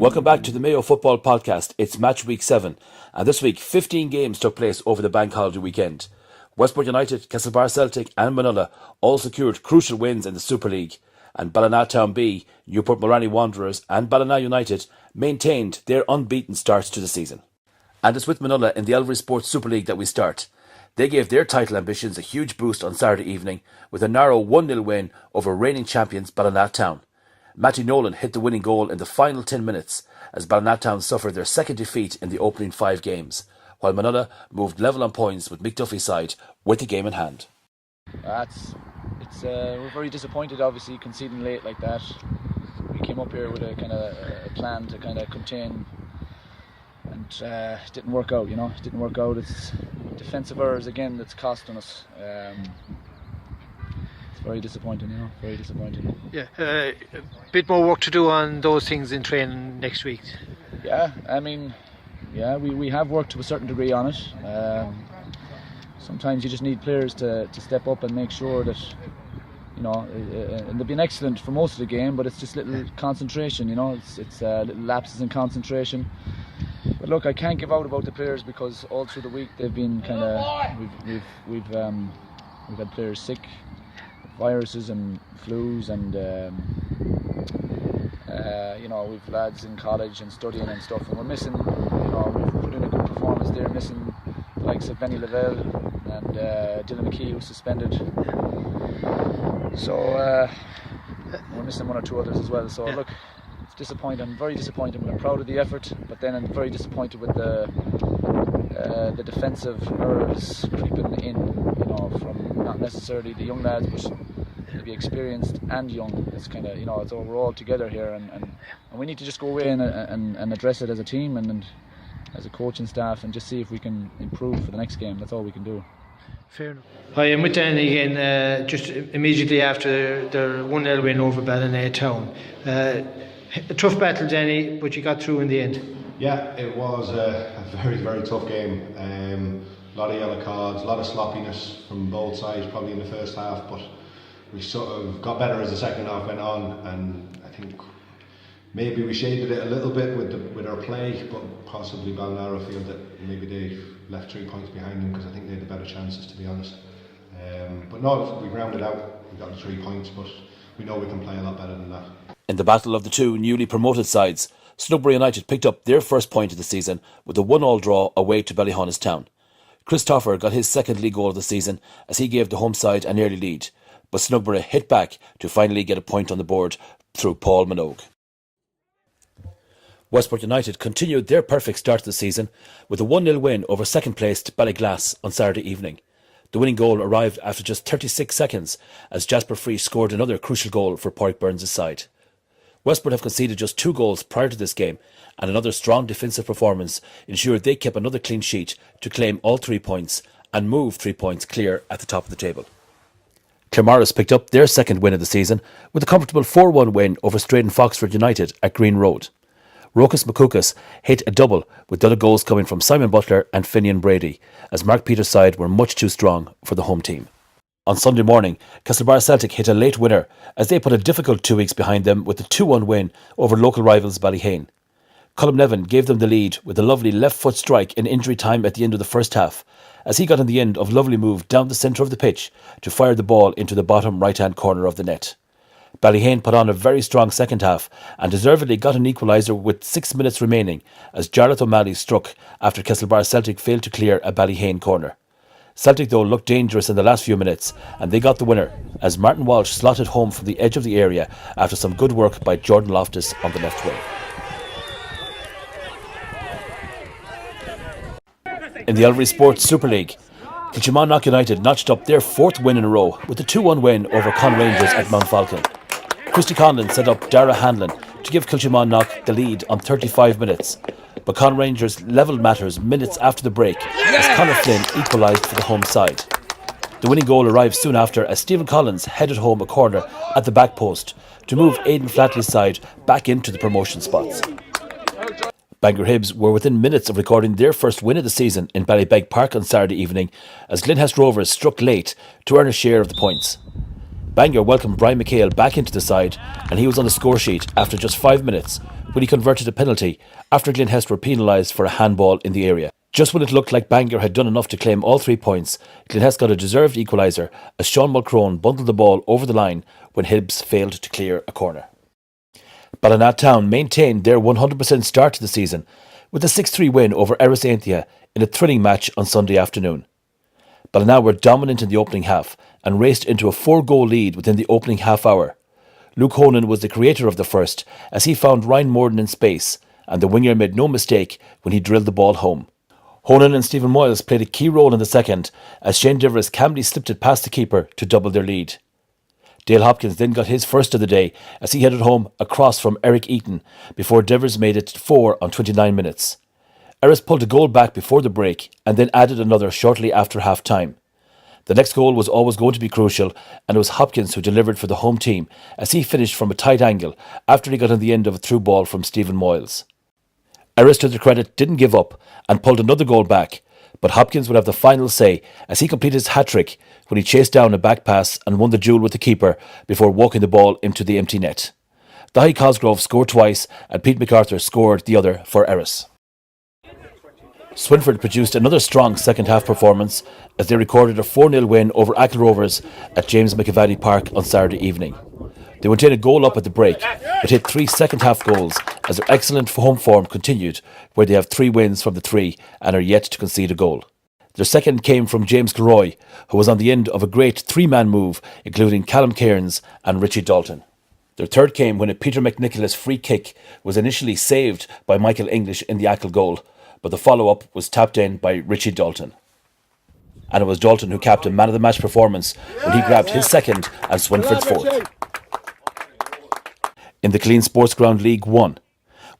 Welcome back to the Mayo Football Podcast. It's match week 7, and this week 15 games took place over the bank holiday weekend. Westport United, Castlebar Celtic and Manila all secured crucial wins in the Super League, and Ballinatown B, Newport Mulranny Wanderers and Ballina United maintained their unbeaten starts to the season. And it's with Manila in the Elvery Sports Super League that we start. They gave their title ambitions a huge boost on Saturday evening with a narrow 1-0 win over reigning champions Ballinatown. Matty Nolan hit the winning goal in the final 10 minutes as Ballinatown suffered their second defeat in the opening 5 games, while Manila moved level on points with Mick Duffy's side with the game in hand. We're very disappointed, obviously, conceding late like that. We came up here with a kind of a plan to kind of contain, and it didn't work out. It didn't work out. It's defensive errors again that's costing us. It's very disappointing. Very disappointing. Yeah, a bit more work to do on those things in training next week. Yeah, we have worked to a certain degree on it. Sometimes you just need players to step up and make sure that, and they've been excellent for most of the game, but it's just little concentration, it's little lapses in concentration. But look, I can't give out about the players because all through the week they've been kind of, we've had players sick, viruses and flus, and we've lads in college and studying and stuff, and we're missing, we've put in a good performance there, missing the likes of Benny Lavelle and Dylan McKee, who's suspended. So we're missing one or two others as well. So look, it's disappointing. I'm very disappointed. I'm proud of the effort, but then I'm very disappointed with the defensive errors creeping in. From not necessarily the young lads, but maybe experienced and young. It's kind of we're all together here, and we need to just go away and address it as a team and as a coaching staff, and just see if we can improve for the next game. That's all we can do. Fair enough. Hi, I'm with Danny again, just immediately after their 1-0 win over Ballinatown. A tough battle, Danny, but you got through in the end. Yeah, it was a very, very tough game. A lot of yellow cards, a lot of sloppiness from both sides probably in the first half, but we sort of got better as the second half went on, and I think maybe we shaded it a little bit with our play, but possibly Ballinara feel that maybe they left 3 points behind them because I think they had the better chances, to be honest. But no, we grounded out, we got the 3 points, but we know we can play a lot better than that. In the battle of the two newly promoted sides, Snugbury United picked up their first point of the season with a 1-1 draw away to Ballyhonnestown. Chris Toffer got his second league goal of the season as he gave the home side an early lead, but Snugbury hit back to finally get a point on the board through Paul Minogue. Westport United continued their perfect start to the season with a 1-0 win over second-placed Ballyglass on Saturday evening. The winning goal arrived after just 36 seconds as Jasper Free scored another crucial goal for Porrick Burns' side. Westport have conceded just 2 goals prior to this game, and another strong defensive performance ensured they kept another clean sheet to claim all 3 points and move 3 points clear at the top of the table. Claremorris picked up their second win of the season with a comfortable 4-1 win over Straden Foxford United at Green Road. Rokas Makukas hit a double, with the other goals coming from Simon Butler and Finian Brady, as Mark Peters' side were much too strong for the home team. On Sunday morning, Castlebar Celtic hit a late winner as they put a difficult 2 weeks behind them with a 2-1 win over local rivals Ballyhane. Colm Nevin gave them the lead with a lovely left foot strike in injury time at the end of the first half, as he got in the end of lovely move down the centre of the pitch to fire the ball into the bottom right-hand corner of the net. Ballyhane put on a very strong second half and deservedly got an equaliser with 6 minutes remaining as Jarlath O'Malley struck after Castlebar Celtic failed to clear a Ballyhane corner. Celtic though looked dangerous in the last few minutes and they got the winner as Martin Walsh slotted home from the edge of the area after some good work by Jordan Loftus on the left wing. In the Elvery Sports Super League, Kilchimanock United notched up their 4th win in a row with a 2-1 win over Con Rangers at Mount Falcon. Christy Conlon set up Dara Hanlon to give Kilchimanock the lead on 35 minutes, but Con Rangers levelled matters minutes after the break as Conor Flynn equalised for the home side. The winning goal arrived soon after as Stephen Collins headed home a corner at the back post to move Aidan Flatley's side back into the promotion spots. Bangor Hibs were within minutes of recording their first win of the season in Ballybeg Park on Saturday evening as Glenhest Rovers struck late to earn a share of the points. Bangor welcomed Brian McHale back into the side, and he was on the score sheet after just 5 minutes when he converted a penalty after Glenhest were penalised for a handball in the area. Just when it looked like Bangor had done enough to claim all 3 points, Glenhest got a deserved equaliser as Sean Mulcrone bundled the ball over the line when Hibs failed to clear a corner. Ballina Town maintained their 100% start to the season with a 6-3 win over Erris Ainthia in a thrilling match on Sunday afternoon. Ballina were dominant in the opening half and raced into a 4-goal lead within the opening half hour. Luke Honan was the creator of the first as he found Ryan Morden in space, and the winger made no mistake when he drilled the ball home. Honan and Stephen Moyles played a key role in the second as Shane Diveris calmly slipped it past the keeper to double their lead. Dale Hopkins then got his first of the day as he headed home across from Eric Eaton before Diveris made it 4 on 29 minutes. Erris pulled a goal back before the break and then added another shortly after half-time. The next goal was always going to be crucial, and it was Hopkins who delivered for the home team as he finished from a tight angle after he got on the end of a through ball from Stephen Moyles. Erris, to their credit, didn't give up and pulled another goal back, but Hopkins would have the final say as he completed his hat-trick when he chased down a back pass and won the duel with the keeper before walking the ball into the empty net. Dahi Cosgrove scored twice and Pete MacArthur scored the other for Erris. Swinford produced another strong second-half performance as they recorded a 4-0 win over Achill Rovers at James McAvady Park on Saturday evening. They went in a goal up at the break, but hit 3 second-half goals as their excellent home form continued, where they have 3 wins from the 3 and are yet to concede a goal. Their second came from James Kilroy, who was on the end of a great 3-man move, including Callum Cairns and Richie Dalton. Their third came when a Peter McNicholas free kick was initially saved by Michael English in the Achill goal, but the follow-up was tapped in by Richie Dalton. And it was Dalton who capped a man-of-the-match performance when he grabbed his second and Swinford's fourth. In the Clean Sports Ground League 1,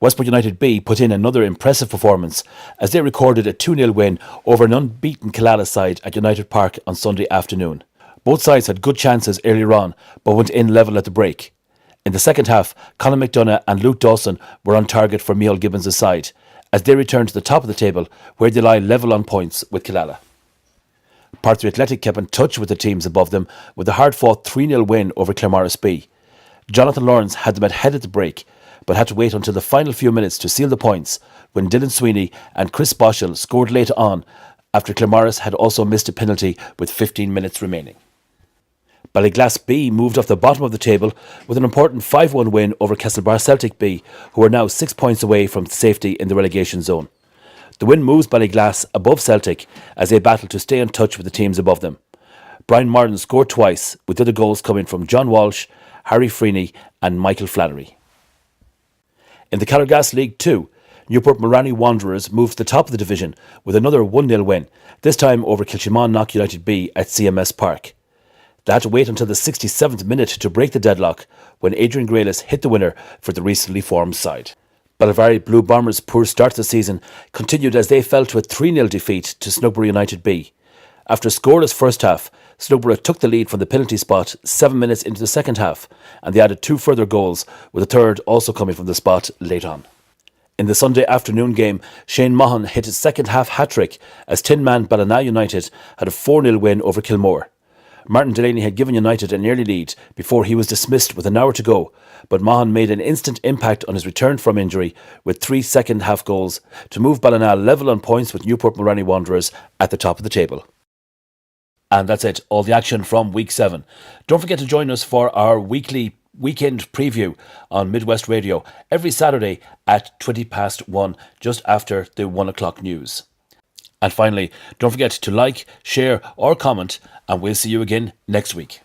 Westport United B put in another impressive performance as they recorded a 2-0 win over an unbeaten Killala side at United Park on Sunday afternoon. Both sides had good chances earlier on, but went in level at the break. In the second half, Colin McDonough and Luke Dawson were on target for Micheál Gibbons' side, as they returned to the top of the table, where they lie level on points with Killala. Parkthray Athletic kept in touch with the teams above them with a hard-fought 3-0 win over Claremorris B. Jonathan Lawrence had them ahead at the break, but had to wait until the final few minutes to seal the points when Dylan Sweeney and Chris Boschel scored later on after Claremorris had also missed a penalty with 15 minutes remaining. Ballyglass B moved off the bottom of the table with an important 5-1 win over Castlebar Celtic B, who are now 6 points away from safety in the relegation zone. The win moves Ballyglass above Celtic as they battle to stay in touch with the teams above them. Brian Martin scored twice, with other goals coming from John Walsh, Harry Freeney and Michael Flannery. In the Caldergas League 2, Newport Morani Wanderers moved to the top of the division with another 1-0 win, this time over Kilchimon United B at CMS Park. They had to wait until the 67th minute to break the deadlock when Adrian Graylis hit the winner for the recently formed side. Ballivary Blue Bombers' poor start to the season continued as they fell to a 3-0 defeat to Snowborough United B. After a scoreless first half, Snowborough took the lead from the penalty spot 7 minutes into the second half, and they added 2 further goals, with a third also coming from the spot late on. In the Sunday afternoon game, Shane Maughan hit his second half hat-trick as tin-man Ballina United had a 4-0 win over Kilmore. Martin Delaney had given United an early lead before he was dismissed with an hour to go, but Maughan made an instant impact on his return from injury with 3 second half goals to move Ballina level on points with Newport Morani Wanderers at the top of the table. And that's it, all the action from Week 7. Don't forget to join us for our weekend preview on Midwest Radio every Saturday at 1:20, just after the 1 o'clock news. And finally, don't forget to like, share or comment, and we'll see you again next week.